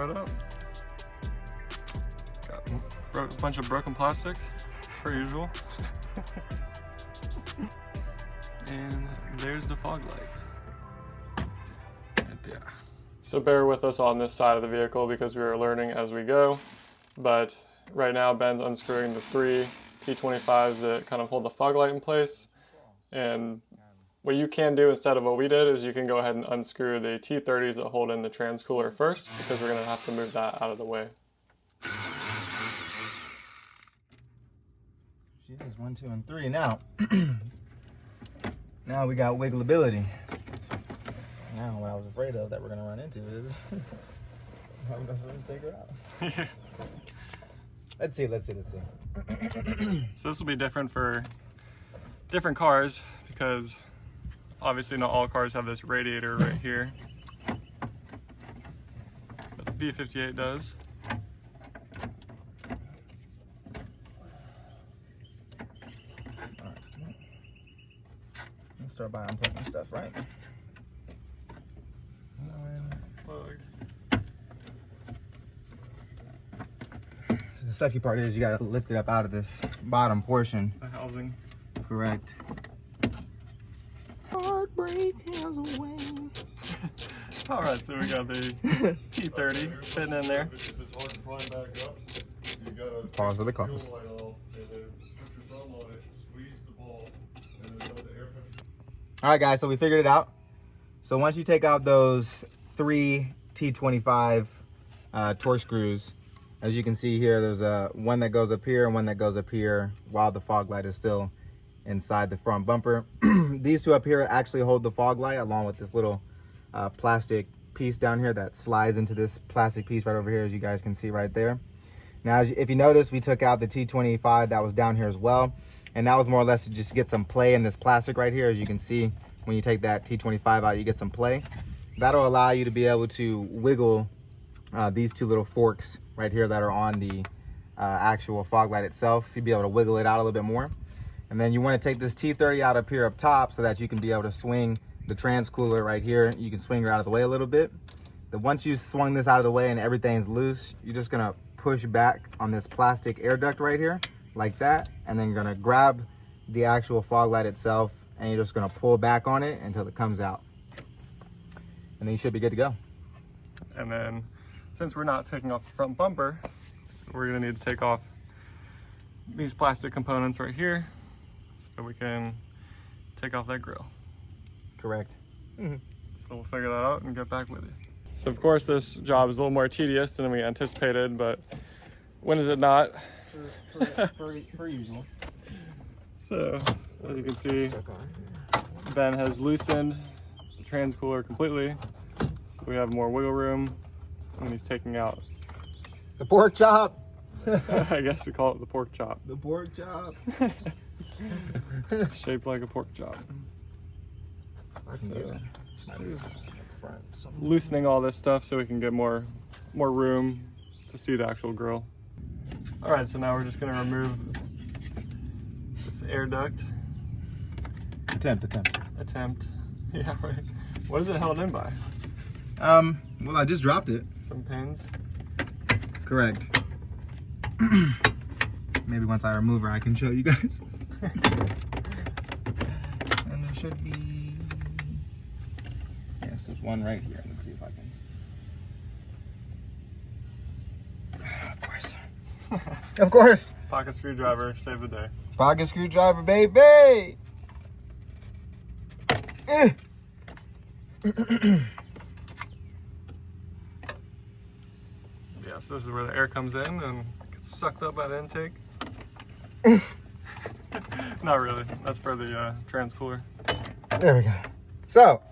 fire it up. Got a bunch of broken plastic, per usual. And there's the fog light. Right there. So bear with us on this side of the vehicle because we are learning as we go. But right now Ben's unscrewing the 3 T25s that kind of hold the fog light in place. And what you can do instead of what we did is you can go ahead and unscrew the T30s that hold in the trans cooler first, because we're going to have to move that out of the way. She is 1, 2, and 3. Now, now we got wiggleability. Now, what I was afraid of that we're gonna run into is how I'm gonna take her out. Let's see. So this will be different for different cars because obviously not all cars have this radiator right here, but the B58 does. Let's start by unplugging stuff, right? So the sucky part is you gotta lift it up out of this bottom portion. The housing. Correct. Heartbreak has a way. All right, so we got the T30 fitting in there. If it's hard to climb back up, you gotta Pause for the cause. light off and then put your thumb on it, squeeze the ball, and then let the air pressure. All right, guys, so we figured it out. So once you take out those 3 T25 torque screws, as you can see here, there's one that goes up here and one that goes up here while the fog light is still inside the front bumper. These two up here actually hold the fog light along with this little plastic piece down here that slides into this plastic piece right over here, as you guys can see right there. Now, if you notice, we took out the T25 that was down here as well, and that was more or less to just get some play in this plastic right here. As you can see, when you take that T25 out, you get some play. That'll allow you to be able to wiggle these two little forks right here that are on the actual fog light itself. You'll be able to wiggle it out a little bit more. And then you want to take this T30 out up here up top so that you can be able to swing the trans cooler right here. You can swing her out of the way a little bit. Then once you swung this out of the way and everything's loose, you're just gonna push back on this plastic air duct right here like that, and then you're gonna grab the actual fog light itself and you're just gonna pull back on it until it comes out, and then you should be good to go. And then since we're not taking off the front bumper, we're gonna need to take off these plastic components right here so we can take off that grill. Correct. So we'll figure that out and get back with you. So of course this job is a little more tedious than we anticipated, but when is it not? Per usual. So as you can see, Ben has loosened the trans cooler completely, so we have more wiggle room, and he's taking out The pork chop. I guess we call it the pork chop. The pork chop. Shaped like a pork chop. I can So, get it. just Front. loosening all this stuff so we can get more room to see the actual grill. All right, so now we're just gonna remove this air duct. Attempt. Yeah, right. What is it held in by? Well, I just dropped it. Some pins. Correct. Maybe once I remove her, I can show you guys. And there should be, yes, there's one right here. Let's see if I can. Of course. Of course. Pocket screwdriver, save the day. Pocket screwdriver, baby. Yes, this is where the air comes in and gets sucked up by the intake. Not really. That's for the trans cooler. There we go. So,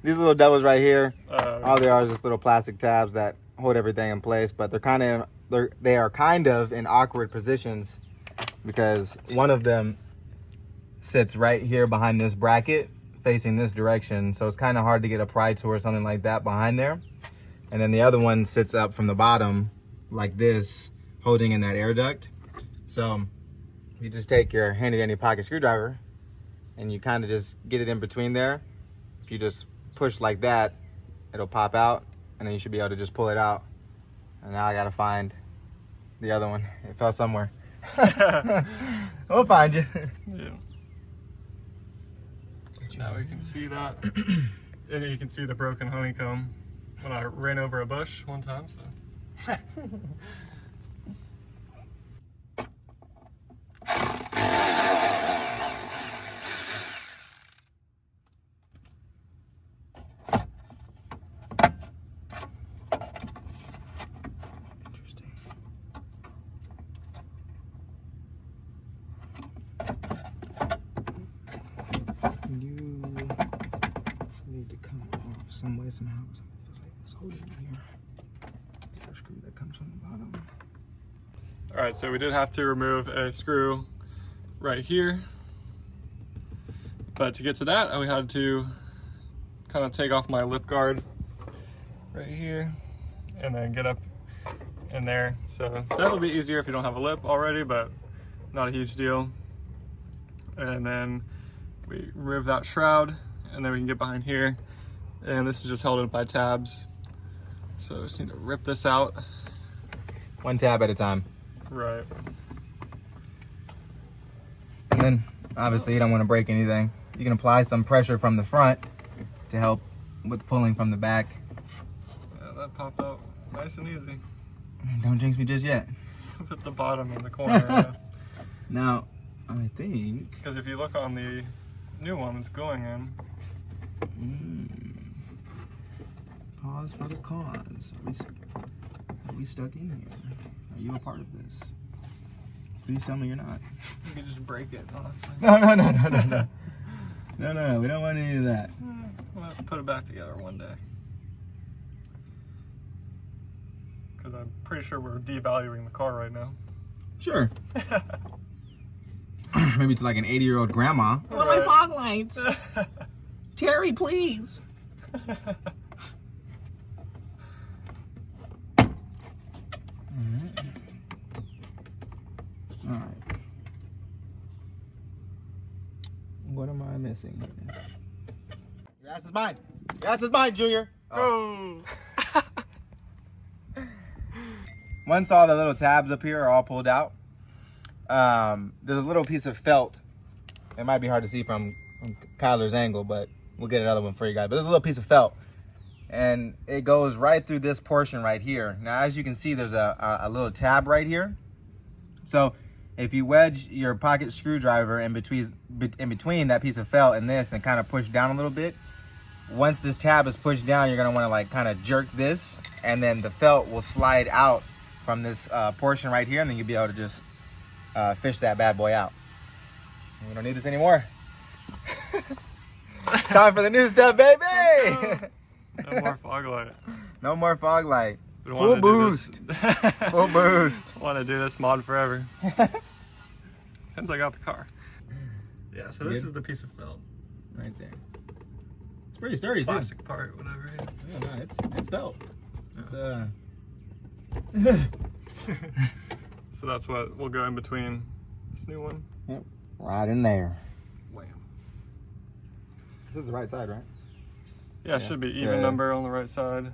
these little devils right here, all they are is just little plastic tabs that hold everything in place, but they are kind of in awkward positions because one of them sits right here behind this bracket facing this direction, so it's kind of hard to get a pry tool or something like that behind there. And then the other one sits up from the bottom like this, holding in that air duct. So you just take your handy dandy pocket screwdriver and you kind of just get it in between there. If you just push like that, it'll pop out, and then you should be able to just pull it out. And now I gotta find the other one. It fell somewhere. We'll find you. Yeah. Now we can see that. And you can see the broken honeycomb when I ran over a bush one time. So. Some way, somehow, it feels like it's holding it here. There's a screw that comes from the bottom. All right, so we did have to remove a screw right here. But to get to that, we had to kind of take off my lip guard right here and then get up in there. So that'll be easier if you don't have a lip already, but not a huge deal. And then we remove that shroud, and then we can get behind here. And this is just held in by tabs. So I just need to rip this out. One tab at a time. Right. And then, obviously, you don't want to break anything. You can apply some pressure from the front to help with pulling from the back. Yeah, that popped out nice and easy. Don't jinx me just yet. Put the bottom in the corner. Yeah. Now, I think... Because if you look on the new one that's going in. Pause for the cause. Are we stuck in here? Are you a part of this? Please tell me you're not. You can just break it, honestly. No. No, we don't want any of that. We'll have to put it back together one day. Because I'm pretty sure we're devaluing the car right now. Sure. Maybe to like an 80-year-old grandma. I want my fog lights. Terry, please. All right. What am I missing here? Your ass is mine. Your ass is mine, Junior. Oh. Once all the little tabs up here are all pulled out, there's a little piece of felt. It might be hard to see from Kyler's angle, but we'll get another one for you guys. But there's a little piece of felt, and it goes right through this portion right here. Now, as you can see, there's a little tab right here. So if you wedge your pocket screwdriver in between that piece of felt and this and kind of push down a little bit, once this tab is pushed down, you're gonna wanna like kind of jerk this, and then the felt will slide out from this portion right here, and then you'll be able to just fish that bad boy out. We don't need this anymore. It's time for the new stuff, baby! No more fog light. No more fog light. Full boost. Full boost. Want to do this mod forever. Since I got the car. Yeah, so this is the piece of felt. Right there. It's pretty sturdy, Plastic too. part, whatever. Yeah, no, it's felt. Yeah. It's So that's what will go in between this new one. Yep. Right in there. Wham. This is the right side, right? Yeah, it should be even number on the right side.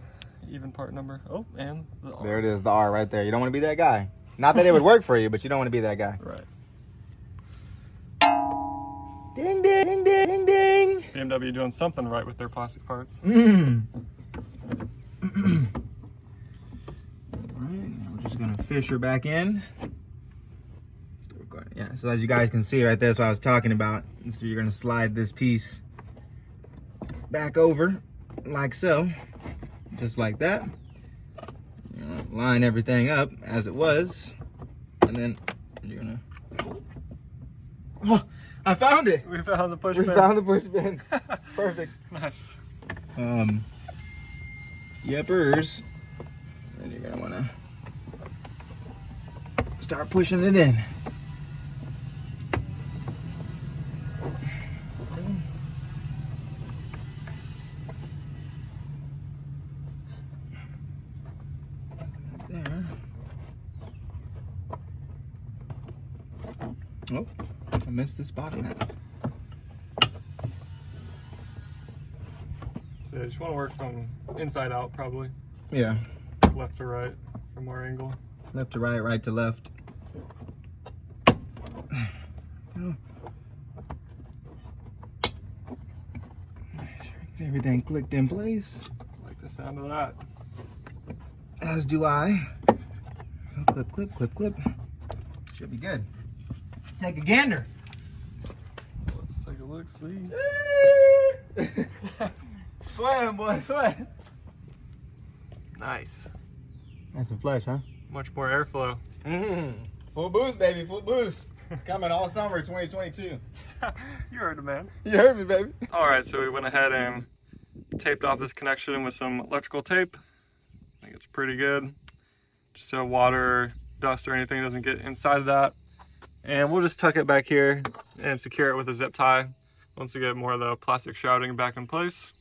Even part number. Oh, and the R. There it is, the R right there. You don't want to be that guy. Not that it would work for you, but you don't want to be that guy. Right. Ding, ding, ding, ding, ding. BMW doing something right with their plastic parts. All right, now we're just gonna fish her back in. Still recording. Yeah, so as you guys can see right there, that's what I was talking about. So you're gonna slide this piece back over like so, just like that. You're gonna line everything up as it was, and then you're gonna. Oh, I found it. We found the push We pin. found the push pin. Perfect. Nice. Yepers. And you're gonna wanna start pushing it in. There. Oh, I missed this bottom half. Yeah, you just want to work from inside out, probably. Yeah. Left to right, from more angle. Left to right, right to left. Get everything clicked in place. I like the sound of that. As do I. Clip, clip, clip, clip. Should be good. Let's take a gander. Let's take a look, see. Sweating, boy, sweat. Nice. That's some flesh, huh? Much more airflow. Full boost, baby, full boost. Coming all summer 2022. You heard it, man. You heard me, baby. All right, so we went ahead and taped off this connection with some electrical tape. I think it's pretty good. Just so water, dust, or anything doesn't get inside of that. And we'll just tuck it back here and secure it with a zip tie once we get more of the plastic shrouding back in place.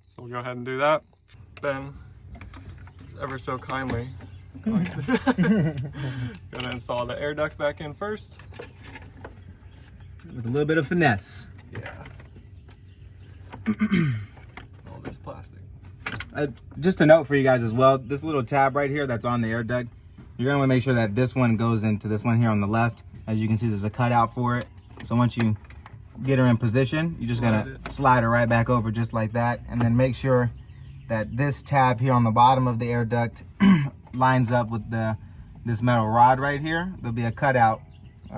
So we'll go ahead and do that. Ben is ever so kindly going to install the air duct back in first. With a little bit of finesse. Yeah. All this plastic. Just a note for you guys as well, this little tab right here that's on the air duct, you're gonna wanna make sure that this one goes into this one here on the left. As you can see, there's a cutout for it. So once you get her in position, you're just gonna slide her right back over just like that. And then make sure that this tab here on the bottom of the air duct lines up with this metal rod right here. There'll be a cutout.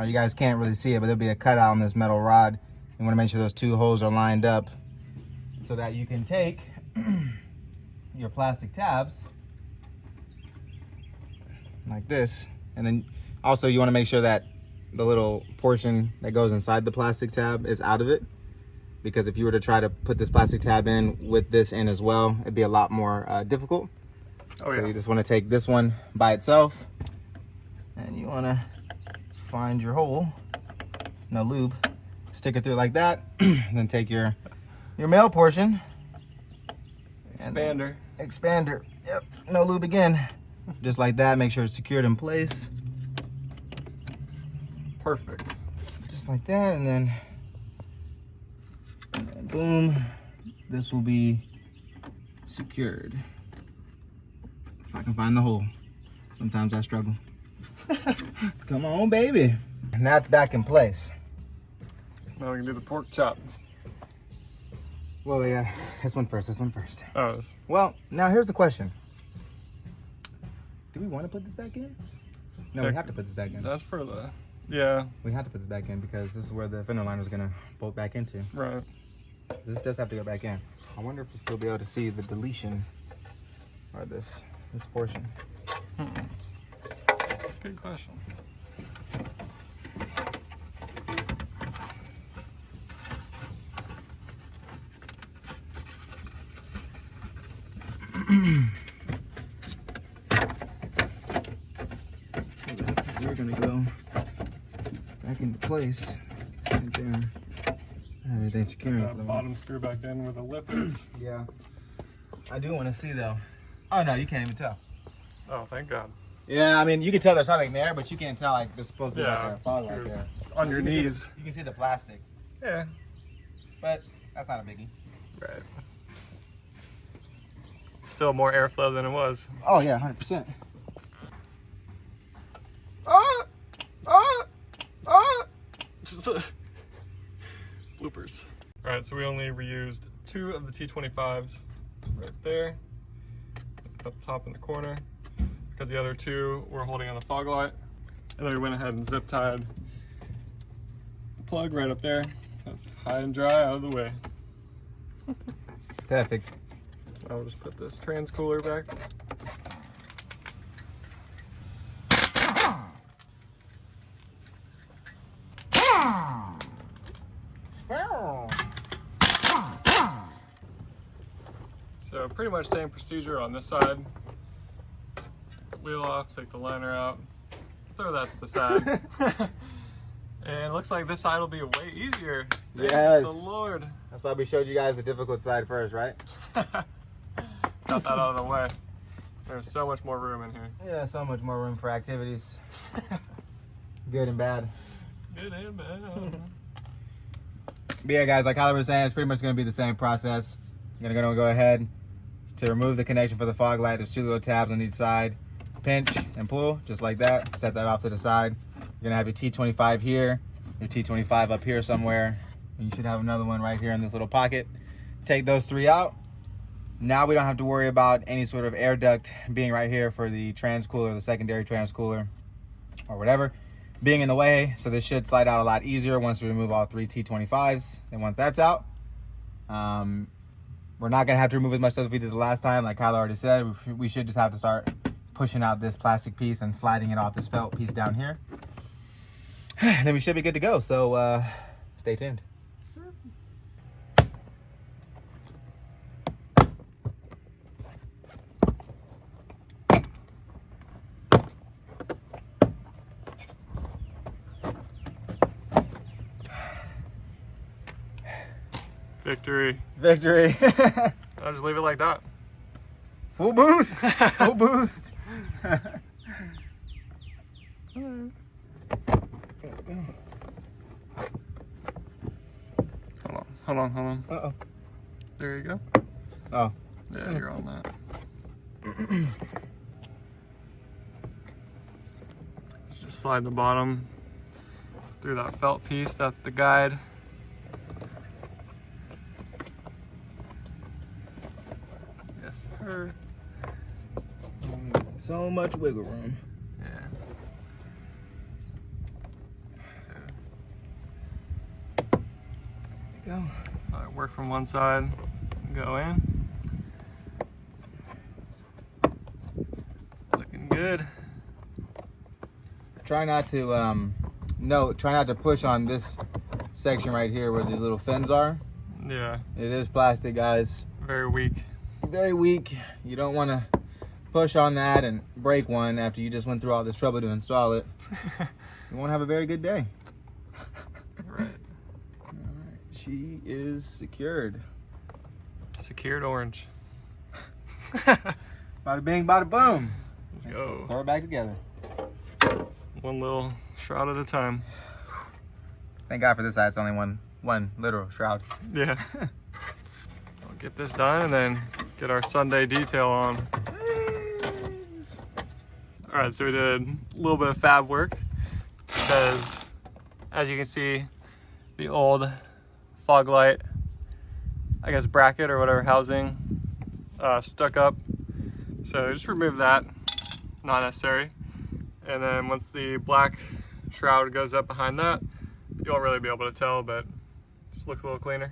You guys can't really see it, but there'll be a cutout on this metal rod. You wanna make sure those two holes are lined up so that you can take your plastic tabs like this, and then also you want to make sure that the little portion that goes inside the plastic tab is out of it, because if you were to try to put this plastic tab in with this in as well, it'd be a lot more difficult. So you just want to take this one by itself and you want to find your hole, no lube, stick it through like that, then take your male portion, expander, yep, no lube again, just like that. Make sure it's secured in place, Perfect. just like that, and then boom, this will be secured. If I can find the hole. Sometimes I struggle. Come on, baby. And that's back in place. Now we can do the pork chop. Well, yeah, this one first. Oh, Well, now here's the question. Do we want to put this back in? No, we have to put this back in. that's for the, yeah, We have to put this back in because this is where the fender liner is going to bolt back into. right. This does have to go back in. I wonder if we'll still be able to see the deletion or this portion. That's a good question. So that's how we're gonna go back into place right there. Everything's securing. The bottom screw back in where the lip is. Yeah. I do want to see though. Oh no, you can't even tell. Oh, thank God. Yeah, I mean you can tell there's something there, but you can't tell like there's supposed to be Yeah, like a fog light there. On your knees. You can see the plastic, Yeah. but that's not a biggie. Right. Still more airflow than it was. Oh yeah, 100%. Bloopers. All right, so we only reused 2 of the T25s right there, up top in the corner, because the other 2 were holding on the fog light. And then we went ahead and zip tied the plug right up there. That's high and dry, out of the way. Perfect. I'll just put this trans cooler back. So pretty much same procedure on this side. Take the wheel off, take the liner out, throw that to the side. And it looks like this side will be way easier. Thank Yes. the Lord. That's why we showed you guys the difficult side first, right? Got that out of the way. There's so much more room in here. Yeah, so much more room for activities. Good and bad. Good and bad. But yeah, guys, like Holly was saying, it's pretty much going to be the same process. I'm gonna go ahead to remove the connection for the fog light. There's 2 little tabs on each side. Pinch and pull, just like that. Set that off to the side. You're gonna have your T25 here, your T25 up here somewhere, and you should have another one right here in this little pocket. Take those 3 out. Now we don't have to worry about any sort of air duct being right here for the transcooler, the secondary transcooler, or whatever, being in the way. So this should slide out a lot easier once we remove all 3 T25s. And once that's out, we're not gonna have to remove as much stuff as we did the last time. Like Kyla already said, we should just have to start pushing out this plastic piece and sliding it off this felt piece down here. Then we should be good to go. So stay tuned. Victory. Victory. I'll just leave it like that. Full boost. Full boost. Hold on. Uh-oh. There you go. Oh. Yeah, you're on that. Let's just slide the bottom through that felt piece. That's the guide. Yes, sir. So much wiggle room. Yeah. Go. All right, work from one side, go in. Looking good. Try not to try not to push on this section right here where these little fins are. Yeah. It is plastic, guys. Very weak. Very weak. You don't want to push on that and break one after you just went through all this trouble to install it. You won't have a very good day. Right. All right. She is secured. Secured orange. Bada bing, bada boom. Let's go. Throw it back together. One little shroud at a time. Thank God for this side. It's only one literal shroud. Yeah. We'll get this done and then get our Sunday detail on. All right, so we did a little bit of fab work because, as you can see, the old fog light, I guess bracket or whatever housing, stuck up. So just remove that, not necessary. And then once the black shroud goes up behind that, you won't really be able to tell, but it just looks a little cleaner.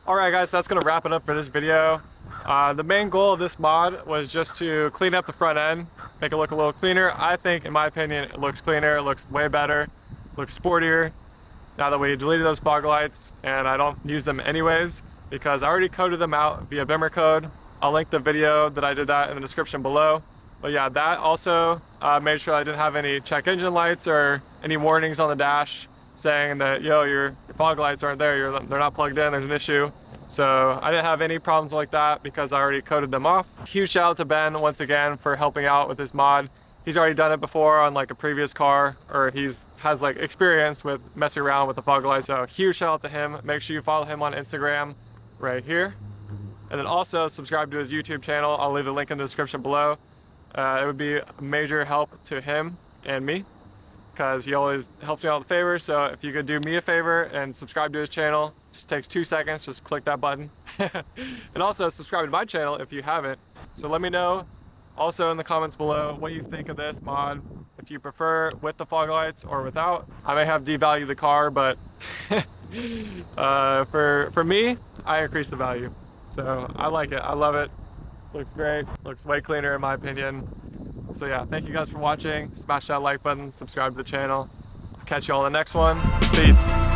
Alright guys, so that's going to wrap it up for this video. The main goal of this mod was just to clean up the front end, make it look a little cleaner. I think, in my opinion, it looks cleaner, it looks way better, looks sportier. Now that we deleted those fog lights, and I don't use them anyways, because I already coded them out via Bmw code. I'll link the video that I did that in the description below. But yeah, that also made sure I didn't have any check engine lights or any warnings on the dash saying that, yo, your fog lights aren't there, they're not plugged in, there's an issue. So I didn't have any problems like that because I already coded them off. Huge shout out to Ben once again for helping out with this mod. He's already done it before on like a previous car, or has like experience with messing around with the fog lights. So huge shout out to him. Make sure you follow him on Instagram right here. And then also subscribe to his YouTube channel. I'll leave the link in the description below. It would be a major help to him and me, because he always helps me out with favors. So if you could do me a favor and subscribe to his channel, just takes 2 seconds, just click that button. And also subscribe to my channel if you haven't. So let me know also in the comments below what you think of this mod, if you prefer with the fog lights or without. I may have devalued the car, but for me, I increased the value. So I like it, I love it. Looks great, looks way cleaner in my opinion. So yeah, thank you guys for watching. Smash that like button, subscribe to the channel. I'll catch you all in the next one. Peace.